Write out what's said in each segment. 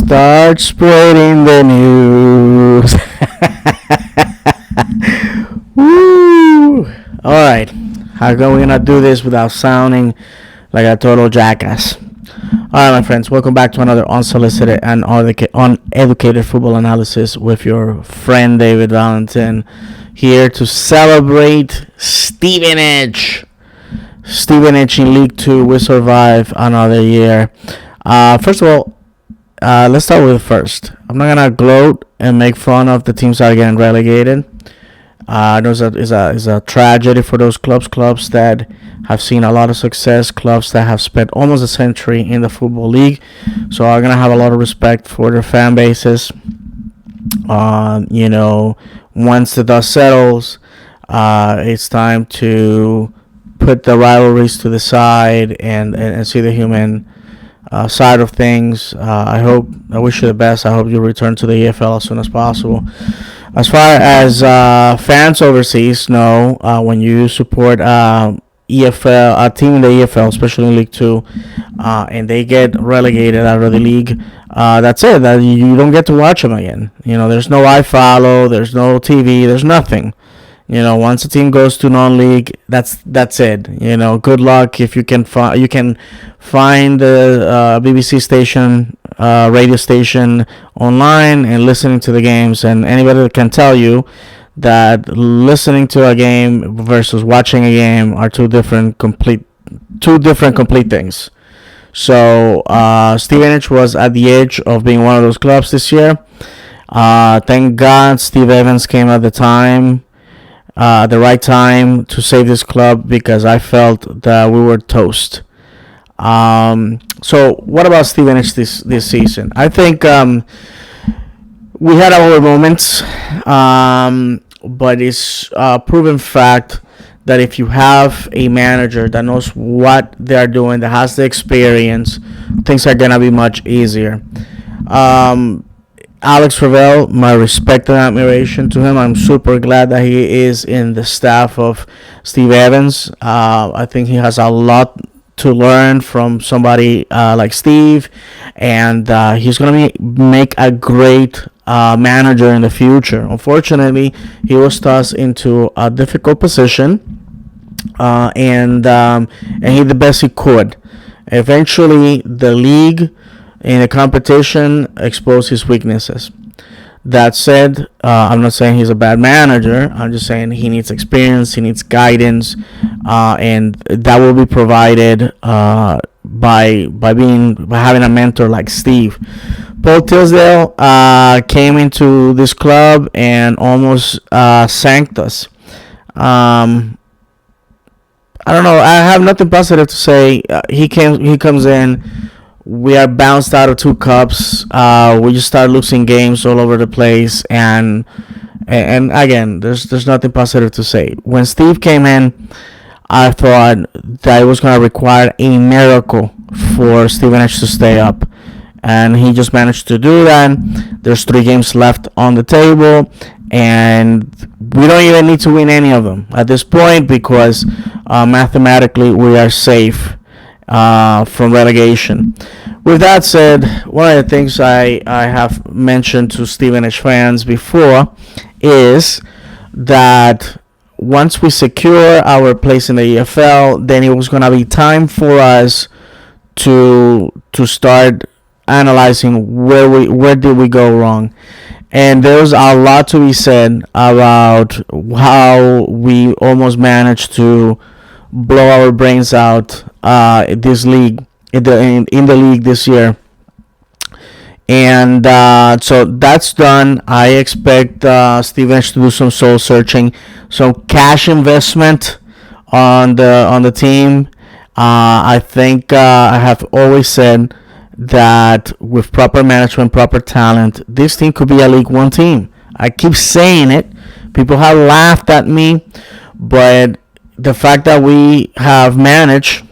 Start spreading the news. Woo! All right. How are we gonna do this without sounding like a total jackass? All right, my friends. Welcome back to another unsolicited and uneducated football analysis with your friend David Valentin, here to celebrate Stevenage. Stevenage in League Two. We survive another year. First of all, let's start with first. I'm not gonna gloat and make fun of the teams that are getting relegated. It's a tragedy for those clubs that have seen a lot of success, clubs that have spent almost a century in the football league. So I'm gonna have a lot of respect for their fan bases. Once the dust settles, it's time to put the rivalries to the side and see the human side of things. I wish you the best. I hope you return to the EFL as soon as possible. As far as fans overseas know, when you support EFL, a team in the EFL, especially in League Two, and they get relegated out of the league, that's it. That you don't get to watch them again. There's no iFollow, there's no TV, there's nothing. Once a team goes to non-league, that's it. Good luck if you can find the BBC station, radio station online and listening to the games. And anybody that can tell you that listening to a game versus watching a game are two different complete things. So Stevenage was at the edge of being one of those clubs this year. Thank God Steve Evans came at the right time to save this club, because I felt that we were toast. So what about Stevenage this season? I think we had our moments, but it's a proven fact that if you have a manager that knows what they're doing, that has the experience, things are gonna be much easier. Alex Ravel, my respect and admiration to him. I'm super glad that he is in the staff of Steve Evans. I think he has a lot to learn from somebody like Steve, and he's going to make a great manager in the future. Unfortunately, he was tossed into a difficult position, and he did the best he could. Eventually, the league in the competition exposed his weaknesses. That said, I'm not saying he's a bad manager. I'm just saying he needs experience, he needs guidance, and that will be provided by having a mentor like Steve. Paul Tisdale came into this club and almost sank us. I don't know. I have nothing positive to say. He comes in. We are bounced out of 2 cups. We just start losing games all over the place, and again, there's nothing positive to say. When Steve came in, I thought that it was going to require a miracle for Stevenage to stay up, and he just managed to do that. There's 3 games left on the table, and we don't even need to win any of them at this point, because mathematically we are safe from relegation. With that said, one of the things I have mentioned to Stevenage fans before is that once we secure our place in the EFL, then it was going to be time for us to start analyzing where did we go wrong. And there's a lot to be said about how we almost managed to blow our brains out this league in the league this year. And so that's done. I expect Stevenage to do some soul searching, some cash investment on the team. I think I have always said that with proper management, proper talent, this team could be a League One team. I keep saying it. People have laughed at me, but the fact that we have managed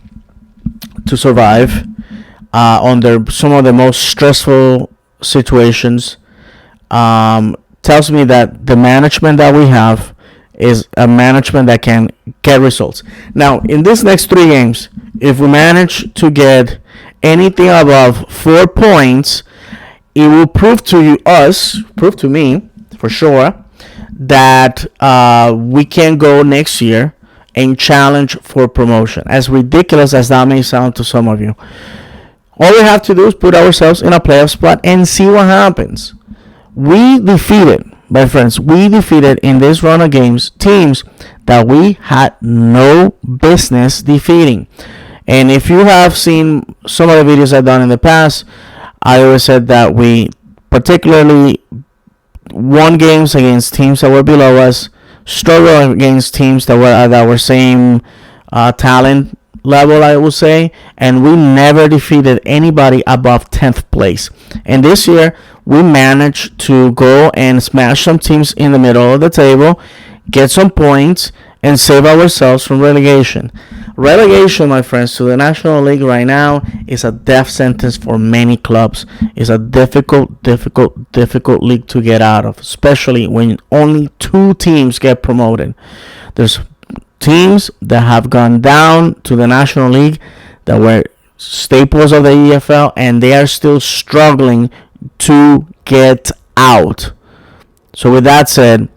to survive under some of the most stressful situations tells me that the management that we have is a management that can get results. Now, in these next 3 games, if we manage to get anything above 4 points, it will prove to prove to me for sure, that we can go next year and challenge for promotion. As ridiculous as that may sound to some of you, all we have to do is put ourselves in a playoff spot and see what happens. My friends, we defeated in this run of games teams that we had no business defeating. And if you have seen some of the videos I've done in the past, I always said that we particularly won games against teams that were below us, struggled against teams that were same talent level, I would say, and we never defeated anybody above 10th place. And this year, we managed to go and smash some teams in the middle of the table, get some points, and save ourselves from relegation. Relegation, my friends, to the National League right now is a death sentence for many clubs. It's a difficult league to get out of, especially when only 2 teams get promoted. There's teams that have gone down to the National League that were staples of the EFL, and they are still struggling to get out. So with that said,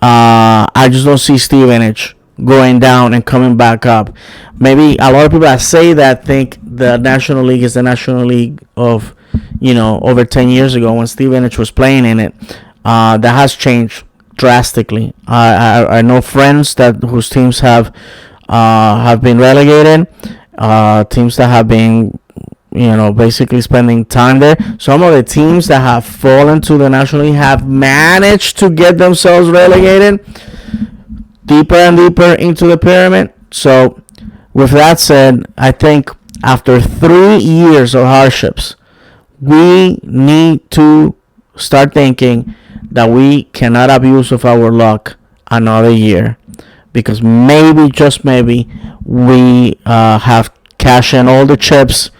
I just don't see Stevenage going down and coming back up. Maybe a lot of people that say that think the National League is the National League of, over 10 years ago when Stevenage was playing in it. That has changed drastically. I know friends whose teams have been relegated, teams that have been basically spending time there. Some of the teams that have fallen to the National League have managed to get themselves relegated deeper and deeper into the pyramid. So with that said, I think after 3 years of hardships, we need to start thinking that we cannot abuse of our luck another year, because maybe, just maybe, we have cashed in all the chips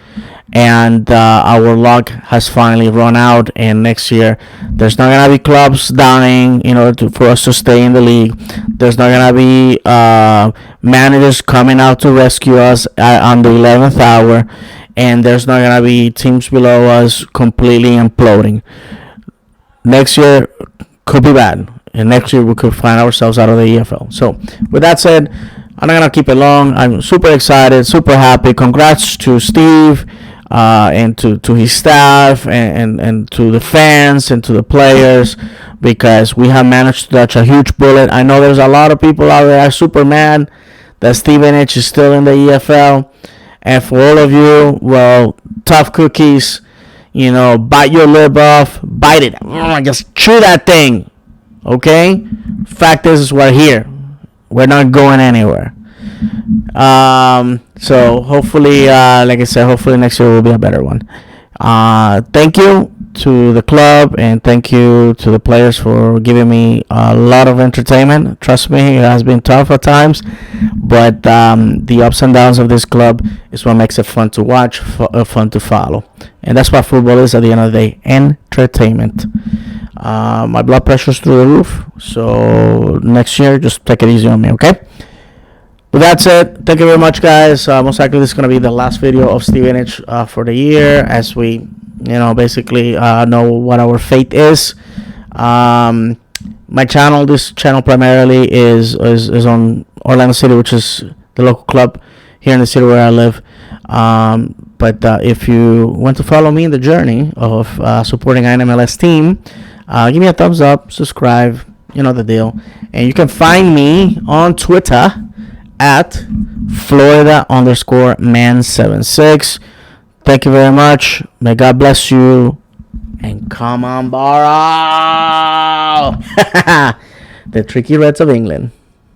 and our luck has finally run out, and next year there's not gonna be clubs dying in order for us to stay in the league. There's not gonna be managers coming out to rescue us on the 11th hour, and there's not gonna be teams below us completely imploding. Next year could be bad, and next year we could find ourselves out of the EFL. So with that said, I'm not gonna keep it long. I'm super excited, super happy. Congrats to Steve, and to his staff, and to the fans and to the players, because we have managed to dodge a huge bullet. I know there's a lot of people out there super mad that Stevenage is still in the EFL, and for all of you, well, tough cookies. Bite your lip off, bite it, just chew that thing. Okay, fact is we're here, we're not going anywhere. So hopefully, like I said, hopefully next year will be a better one. Thank you to the club, and thank you to the players for giving me a lot of entertainment. Trust me, it has been tough at times, but the ups and downs of this club is what makes it fun to watch, fun to follow, and that's what football is at the end of the day: entertainment. My blood pressure's through the roof, so next year just take it easy on me, okay? With that said, thank you very much, guys. Most likely this is going to be the last video of Stevenage for the year, as we, basically know what our fate is. My channel, this channel primarily is on Orlando City, which is the local club here in the city where I live. But if you want to follow me in the journey of supporting an MLS team, give me a thumbs up, subscribe, you know the deal. And you can find me on Twitter at Florida_man76. Thank you very much. May God bless you. And come on, Borough! The Tricky Reds of England.